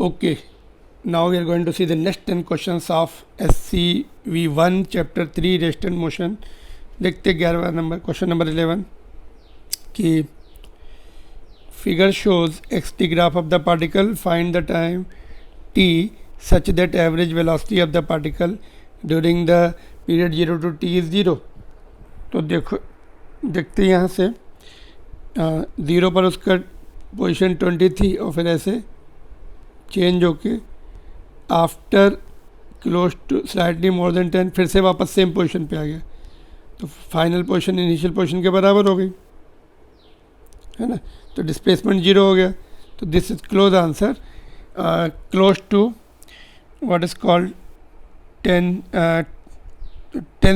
Okay, now we are going to see the next 10 questions of SCV1 chapter 3 resistant motion. देखते 11वां number question number 11 कि figure shows xt graph of the particle, find the time t such that average velocity of the particle during the period 0 to t is 0. तो देखते यहाँ से 0 पर उसका position 20 थी और फिर ऐसे चेंज होके after close to slightly more than 10 फिर से वापस सेम पोजीशन पे आ गया, तो फाइनल पोजीशन इनिशियल पोजीशन के बराबर हो गई, है ना. तो डिस्प्लेसमेंट 0 हो गया. तो this is close answer, close to what is called 10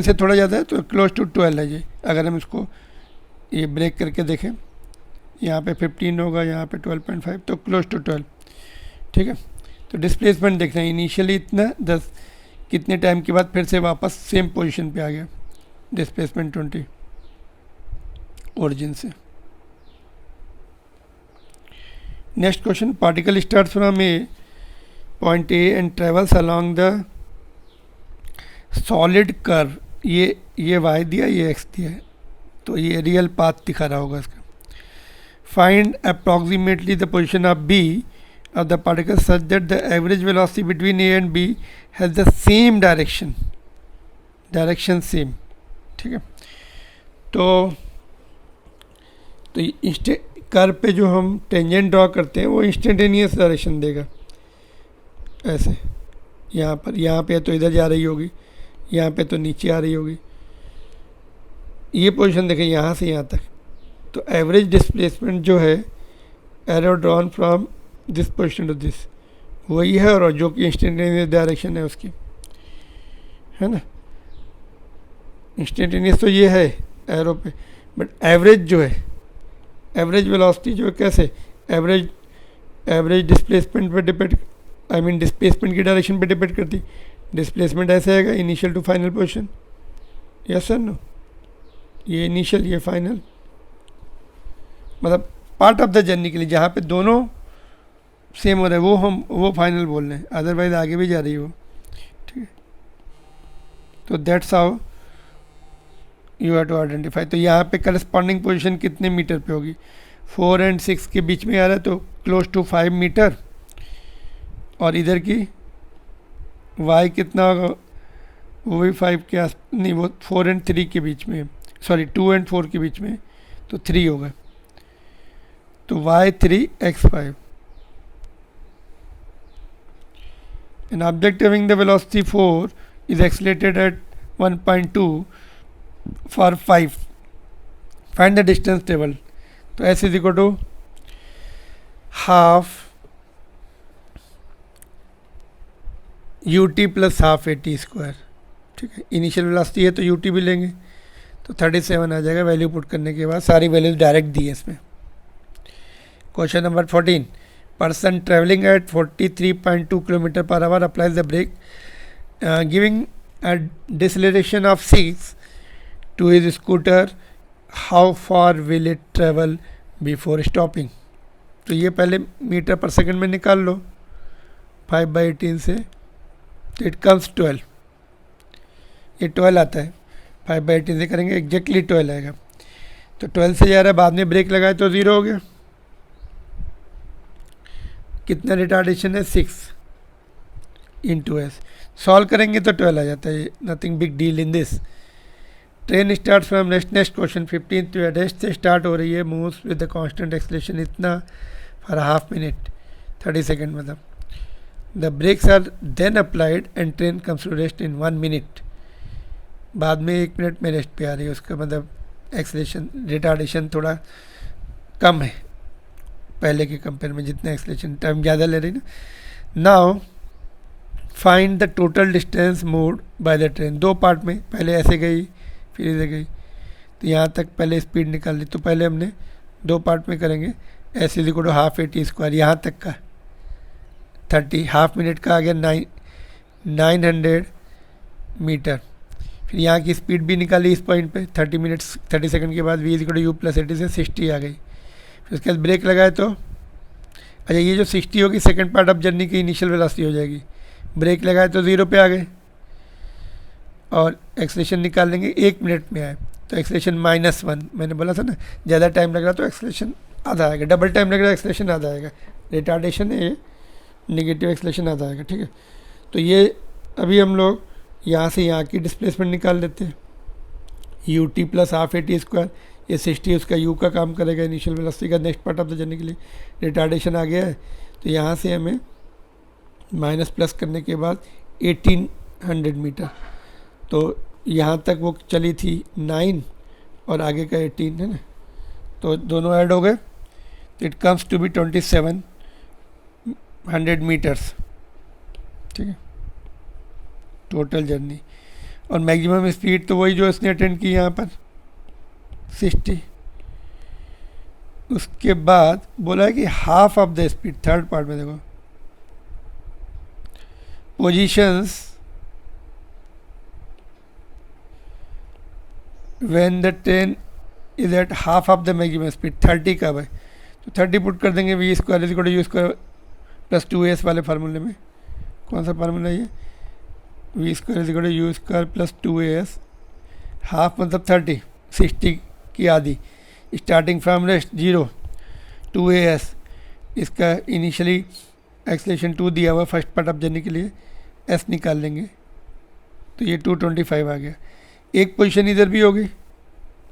से थोड़ा ज़्यादा है तो क्लोज टू 12 है ये. अगर हम इसको ये ब्रेक करके देखें, यहाँ पे 15 होगा, यहाँ पे 12.5, तो क्लोज टू 12. ठीक है. तो डिस्प्लेसमेंट देख रहे हैं इनिशियली इतना 10, कितने टाइम के बाद फिर से वापस सेम पोजीशन पे आ गया, डिस्प्लेसमेंट 20 ओरिजिन से. Next question, particle start from A point A and travels along the solid curve. ये वाई दिया, ये एक्स दिया है, तो ये रियल पाथ दिखा रहा होगा इसका. Find approximately the position of B of the particle such that the average velocity between A and B has the same direction same. ठीक है. तो कर्व पे जो हम टेंजेंट ड्रॉ करते हैं वो इंस्टेंटेनियस डायरेक्शन देगा. ऐसे यहाँ पे तो इधर जा रही होगी, यहाँ पे तो नीचे आ रही होगी. ये पोजीशन देखें यहाँ से यहाँ तक, तो एवरेज डिस्प्लेसमेंट जो है arrow drawn from this position to this वही है, और जो कि इंस्टेंटेनियस डायरेक्शन है उसकी, है ना. इंस्टेंटेनियस तो ये है एरो पे, बट एवरेज जो है, एवरेज वेलोसिटी जो है कैसे, एवरेज डिस्प्लेसमेंट पे डिपेंड, आई मीन डिस्प्लेसमेंट की डायरेक्शन पे डिपेंड करती. डिस्प्लेसमेंट ऐसे आएगा initial to final position, yes sir no. ये इनिशियल, ये फाइनल, मतलब पार्ट ऑफ द जर्नी के लिए जहाँ पे दोनों सेम हो रहा है वो फाइनल बोल रहे हैं, अदरवाइज आगे भी जा रही हो. ठीक है. तो that's how you have to identify. तो यहाँ पे करस्पॉन्डिंग पोजीशन कितने मीटर पे होगी, 4 और 6 के बीच में आ रहा है तो क्लोज टू 5 मीटर. और इधर की वाई कितना होगा, वो भी 5 के आस नहीं, वो 4 और 3 के बीच में, सॉरी 2 और 4 के बीच में, तो 3 होगा. तो y3 x5. An object having the velocity 4 is accelerated at 1.2 for 5. Find the distance traveled. तो s is equal to half ut plus half at square. ठीक है. इनिशियल वेलोसिटी है तो ut भी लेंगे, तो 37 आ जाएगा. वैल्यू पुट करने के बाद सारी वैल्यूज डायरेक्ट दी है इसमें. Question number 14, person traveling at 43.2 km per hour applies the brake, giving a deceleration of 6 to his scooter. How far will it travel before stopping? तो ये पहले मीटर पर सेकंड में निकाल लो 5/18 से, तो इट कम्स 12. ये 12 आता है, 5/18 से करेंगे एग्जैक्टली 12 आएगा. तो 12 से जा रहा है, बाद में ब्रेक लगाए तो 0 हो गया. कितना रिटार्डेशन है, 6 इंटू एस. सॉल्व करेंगे तो 12 आ जाता है. Nothing big deal in this. Train start from next question 15 तो रेस्ट से स्टार्ट हो रही है, moves with the constant acceleration इतना फॉर हाफ मिनट 30 सेकेंड मतलब. The brakes are then applied and train comes to rest in 1 minute. बाद में 1 minute में रेस्ट पे आ रही है, उसका मतलब एक्सेलरेशन रिटार्डेशन थोड़ा कम है पहले के कंपेयर में, जितना एक्सेलरेशन टाइम ज़्यादा ले रही ना. Now find the total distance moved by the train. 2 part में, पहले ऐसे गई फिर इधर गई, तो यहाँ तक पहले स्पीड निकाल ली. तो पहले हमने 2 पार्ट में करेंगे. S is equal to half at square, यहाँ तक का 30, हाफ मिनट का आ गया 900 मीटर. फिर यहाँ की स्पीड भी निकाली इस पॉइंट पे 30 सेकंड के बाद v equal to u plus 80 से 60 आ गई. फिर उसके बाद ब्रेक लगाए तो अच्छा ये जो 60 होगी सेकंड पार्ट ऑफ जर्नी की इनिशियल वेलोसिटी हो जाएगी। ब्रेक लगाए तो 0 पे आ गए और एक्सेलेरेशन निकाल लेंगे 1 मिनट में आए तो एक्सेलेरेशन -1। मैंने बोला था ना ज़्यादा टाइम लग रहा तो एक्सेलेरेशन आधा आएगा, डबल टाइम लग रहा है एक्सेलेरेशन आधा आएगा। रिटार्डेशन है ये, नेगेटिव एक्सेलेरेशन आधा आएगा। ठीक है, तो ये अभी हम लोग यहाँ से यहाँ की डिस्प्लेसमेंट निकाल लेते हैं। U T plus half A T square, ये 60 उसका यू का काम करेगा इनिशियल वेलोसिटी का next part of the journey के लिए। रिटार्डेशन आ गया है तो यहाँ से हमें माइनस प्लस करने के बाद 1800 मीटर, तो यहाँ तक वो चली थी 9 और आगे का 18 है ना, तो दोनों ऐड हो गए तो it comes to be 2700 metres. ठीक है, टोटल जर्नी। और मैक्सिमम स्पीड तो वही जो इसने अटेंड की यहाँ पर 60। उसके बाद बोला है कि half of the speed, third part में देखो positions when the train is at half of the maximum speed. 30 कब है तो 30 पुट कर देंगे v square is u square plus 2s वाले फार्मूले में। कौन सा फार्मूला है ये? V square is u square plus 2as। Half मतलब 30, 60 की आधी। स्टार्टिंग फ्रॉम रेस्ट 0 2as, इसका इनिशियली एक्सेलेरेशन 2 दिया हुआ फर्स्ट पार्ट ऑफ जर्नी के लिए, s निकाल लेंगे तो ये 225 आ गया। एक पोजीशन इधर भी होगी,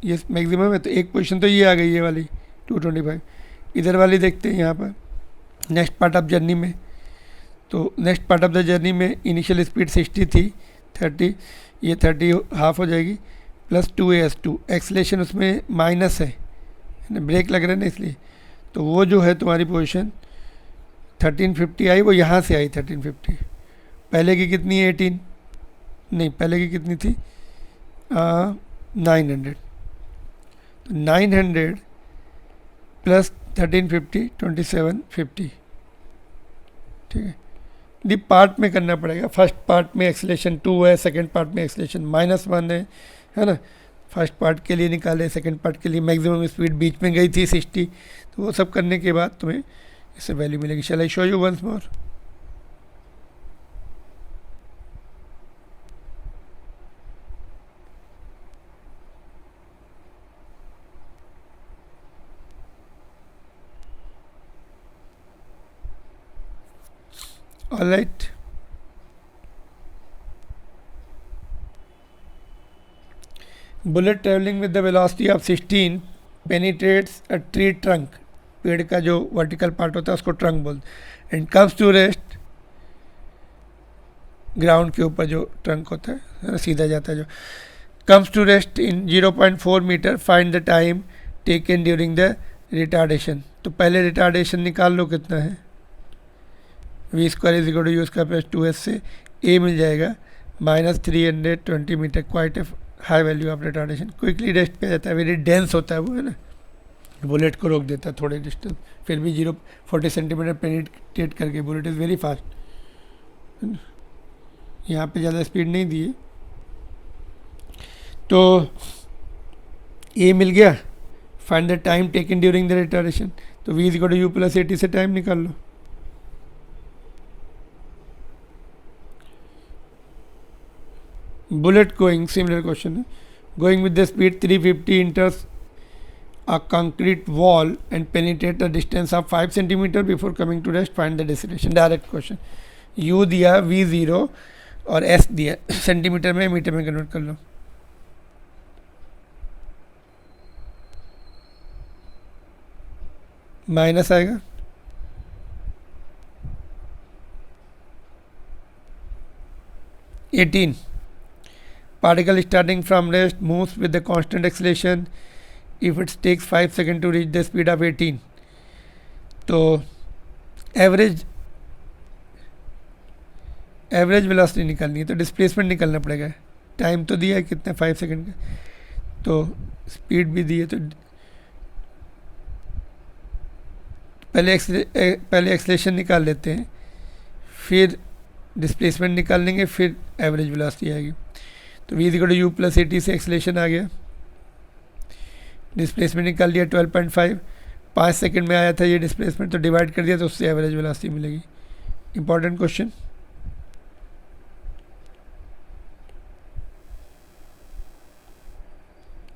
ये मैक्सिमम है तो एक पोजीशन तो ये आ गई ये वाली 225। इधर वाली देखते हैं यहाँ पर नेक्स्ट पार्ट ऑफ जर्नी में। तो next part of the journey में इनिशियल स्पीड 60 थी, 30, ये 30 हाफ हो जाएगी प्लस 2as2। एक्सेलेरेशन उसमें माइनस है ना, ब्रेक लग रहा है ना इसलिए, तो वो जो है तुम्हारी पोजीशन 1350 आई, वो यहाँ से आई 1350। पहले की कितनी है 18, नहीं पहले की कितनी थी 900, तो 900 प्लस 1350 2750। ठीक है, डी पार्ट में करना पड़ेगा। फर्स्ट पार्ट में एक्सेलेरेशन 2 है, सेकंड पार्ट में एक्सेलेरेशन -1 है ना। फर्स्ट पार्ट के लिए निकाले, सेकंड पार्ट के लिए मैक्सिमम स्पीड बीच में गई थी 60, तो वो सब करने के बाद तुम्हें इससे वैल्यू मिलेगी। Shall I show you once more? All right. Bullet traveling with the velocity of 16 penetrates a tree trunk. पेड़ का जो वर्टिकल पार्ट होता है उसको ट्रंक बोलते, and comes to rest ground के ऊपर जो ट्रंक होता है सीधा जाता है जो, comes to rest in 0.4 metre. Find the time taken during the retardation. तो पहले रिटार्डेशन निकाल लो कितना है, v square is equal to u square plus 2s से ए मिल जाएगा -320 metre. Quite a high value of retardation. Quickly rest पे जाता है, वेरी डेंस होता है वो है ना, बुलेट को रोक देता है थोड़े डिस्टेंस, फिर भी 0.40 सेंटीमीटर पेनिट्रेट करके। बुलेट इज़ वेरी फास्ट, यहाँ पे ज़्यादा स्पीड नहीं दी है। तो ए मिल गया। Find the time taken during the retardation, तो v is equal to u plus 80 से टाइम निकाल लो। Bullet going, similar question, going with the speed 350 enters a concrete wall and penetrate a distance of 5 centimeter before coming to rest. Find the destination. Direct question. U दिया V0 और S दिया, centimetre में metre में convert कर लो। Minus आएगा, eighteen. Particle starting from rest moves with the constant acceleration if it takes 5 seconds to reach the speed of 18. तो average velocity निकालनी है तो डिस्प्लेसमेंट निकालना पड़ेगा। टाइम तो दिया है कितना 5 सेकंड का, तो स्पीड भी दी है, तो पहले एक्सेलेरेशन निकाल लेते हैं, फिर डिस्प्लेसमेंट निकाल लेंगे, फिर एवरेज वेलोसिटी आएगी। तो v is equal to u plus 80 से एक्सेलेरेशन आ गया, डिस्प्लेसमेंट निकाल लिया 12.5 5 सेकंड में आया था ये डिस्प्लेसमेंट, तो डिवाइड कर दिया तो उससे एवरेज वेलोसिटी मिलेगी। Important question.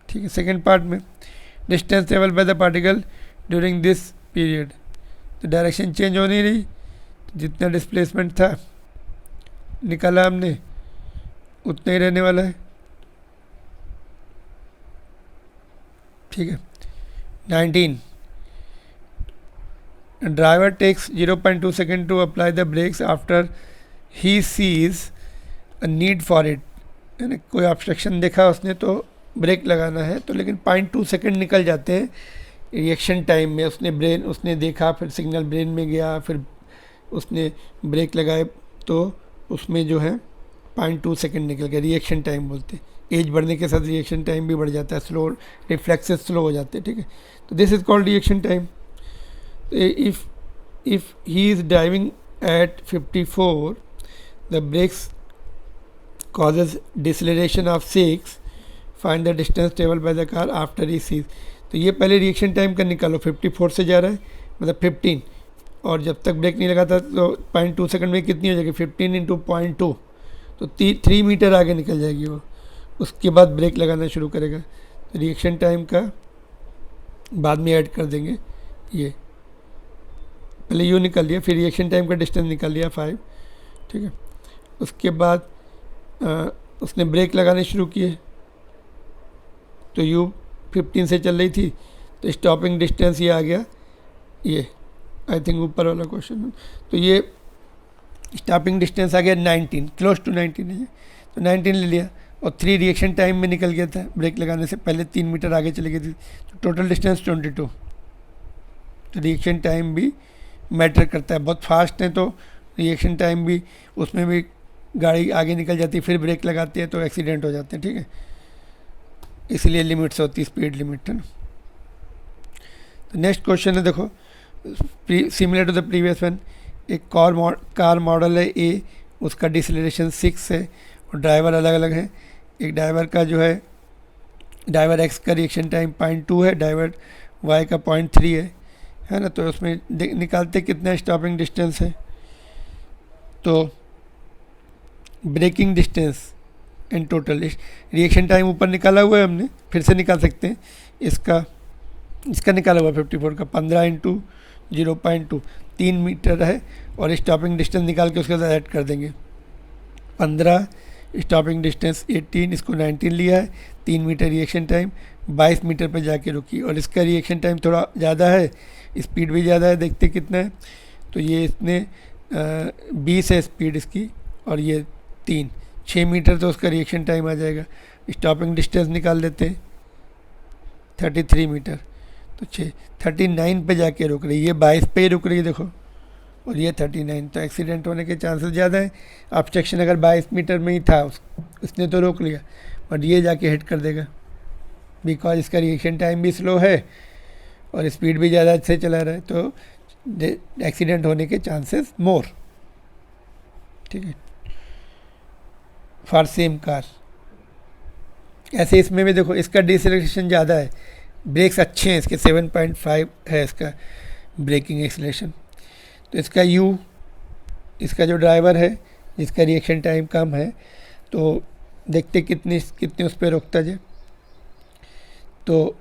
ठीक है, सेकेंड पार्ट में distance travel by the particle during this period, तो डायरेक्शन चेंज हो नहीं रही, तो जितना डिस्प्लेसमेंट था निकाला हमने उतना ही रहने वाला है। ठीक है। 19 driver takes 0.2 second to apply the brakes after he sees a need for it, यानी कोई ऑब्स्ट्रक्शन देखा उसने तो ब्रेक लगाना है, तो लेकिन 0.2 सेकेंड निकल जाते हैं रिएक्शन टाइम में। उसने देखा, फिर सिग्नल ब्रेन में गया, फिर उसने ब्रेक लगाए, तो उसमें जो है 0.2 सेकेंड निकल गया, रिएक्शन टाइम बोलते हैं। एज बढ़ने के साथ रिएक्शन टाइम भी बढ़ जाता है, स्लो रिफ्लेक्सेस स्लो हो जाते हैं। ठीक है, तो this is called reaction time. if he is driving at 54, the brakes causes deceleration of 6, find the distance traveled by the car after he sees। तो ये पहले रिएक्शन टाइम का निकालो, 54 से जा रहा है मतलब 15, और जब तक ब्रेक नहीं लगाता तो 0.2 सेकंड में कितनी हो जाएगी, 15 इंटू 0.2, तो 3 मीटर आगे निकल जाएगी वो। उसके बाद ब्रेक लगाना शुरू करेगा, तो रिएक्शन टाइम का बाद में ऐड कर देंगे। ये पहले यू निकाल लिया, फिर रिएक्शन टाइम का डिस्टेंस निकाल लिया 5। ठीक है, उसके बाद उसने ब्रेक लगाने शुरू किए, तो यू 15 से चल रही थी, तो स्टॉपिंग डिस्टेंस ये आ गया, ये आई थिंक ऊपर वाला क्वेश्चन। तो ये स्टॉपिंग डिस्टेंस आ गया 19, क्लोज टू 19 है, तो 19 ले लिया, और 3 रिएक्शन टाइम में निकल गया था, ब्रेक लगाने से पहले 3 मीटर आगे चली गई थी, तो टोटल डिस्टेंस 22। तो रिएक्शन टाइम भी मैटर करता है, बहुत फास्ट है तो रिएक्शन टाइम भी, उसमें भी गाड़ी आगे निकल जाती है, फिर ब्रेक लगाती है तो एक्सीडेंट हो जाते हैं। ठीक है, इसलिए लिमिट्स होती है, स्पीड लिमिट है ना। तो नेक्स्ट क्वेश्चन है, देखो similar to the previous one, एक कार मॉडल है ए, उसका डिसलेरेशन 6 है और ड्राइवर अलग अलग है। एक ड्राइवर का जो है, ड्राइवर एक्स का रिएक्शन टाइम 0.2 है, ड्राइवर वाई का 0.3 है ना। तो उसमें निकालते कितना स्टॉपिंग डिस्टेंस है, तो braking distance and total reaction time ऊपर निकाला हुआ है हमने, फिर से निकाल सकते हैं। इसका निकाला हुआ 54 का 15 इंटू 0.2, 3 मीटर है, और स्टॉपिंग डिस्टेंस निकाल के उसके साथ ऐड कर देंगे। 15 स्टॉपिंग डिस्टेंस 18, इसको 19 लिया है, 3 मीटर रिएक्शन टाइम, 22 मीटर पर जाके रुकी, और इसका रिएक्शन टाइम थोड़ा ज़्यादा है, स्पीड भी ज़्यादा है, देखते कितना है। तो ये इसने 20 है स्पीड इसकी, और ये 6 मीटर, तो उसका रिएक्शन टाइम आ जाएगा। स्टॉपिंग डिस्टेंस निकाल लेते हैं 33 मीटर, तो 39 पे जाके रुक रही है, ये 22 पे ही रुक रही है देखो, और ये 39, तो एक्सीडेंट होने के चांसेस ज़्यादा है। ऑब्स्ट्रक्शन अगर 22 मीटर में ही था, उसने तो रोक लिया, बट ये जाके हिट कर देगा, बिकॉज इसका रिएक्शन टाइम भी स्लो है और स्पीड भी ज़्यादा से चला रहा है, तो एक्सीडेंट होने के चांसेस मोर। ठीक है, फॉर सेम कार। ऐसे इसमें भी देखो, इसका डिसलेरेशन ज़्यादा है, ब्रेक्स अच्छे हैं इसके, 7.5 है इसका ब्रेकिंग एक्सीलरेशन। तो इसका यू, इसका जो ड्राइवर है जिसका रिएक्शन टाइम कम है, तो देखते कितने उस पर रोकता जाए। तो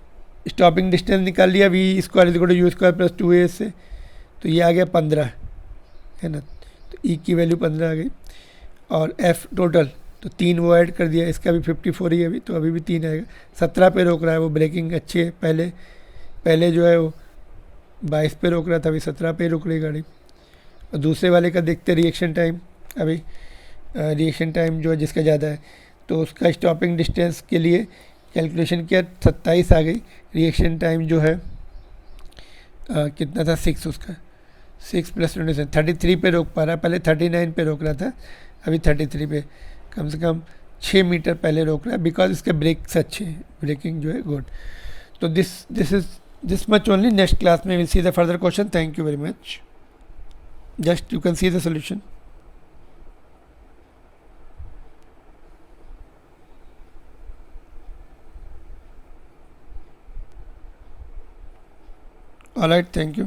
स्टॉपिंग डिस्टेंस निकाल लिया, v square is equal to u square plus 2a से, तो ये आ गया 15 है ना, तो ई की वैल्यू 15 आ गई। और एफ टोटल, तो 3 वो ऐड कर दिया, इसका भी 54 ही है अभी, तो अभी भी 3 आएगा। 17 पे रोक रहा है वो, ब्रेकिंग अच्छी है, पहले जो है वो 22 पे रोक रहा था, अभी 17 पे रुक रही गाड़ी। और दूसरे वाले का देखते रिएक्शन टाइम, अभी रिएक्शन टाइम जो है जिसका ज़्यादा है, तो उसका स्टॉपिंग डिस्टेंस के लिए कैलकुलेशन किया, 27 आ गई। रिएक्शन टाइम जो है कितना था, 6, उसका 6 + 27, 33 पे रोक पा रहा है, पहले 39 पे रोक रहा था, अभी 33 पे, कम से कम 6 मीटर पहले रोक रहा है, बिकॉज इसके ब्रेक्स अच्छे हैं, ब्रेकिंग जो है गुड। तो this much only. Next class में will see the further question. Thank you very much. Just you can see the solution. Alright, thank you.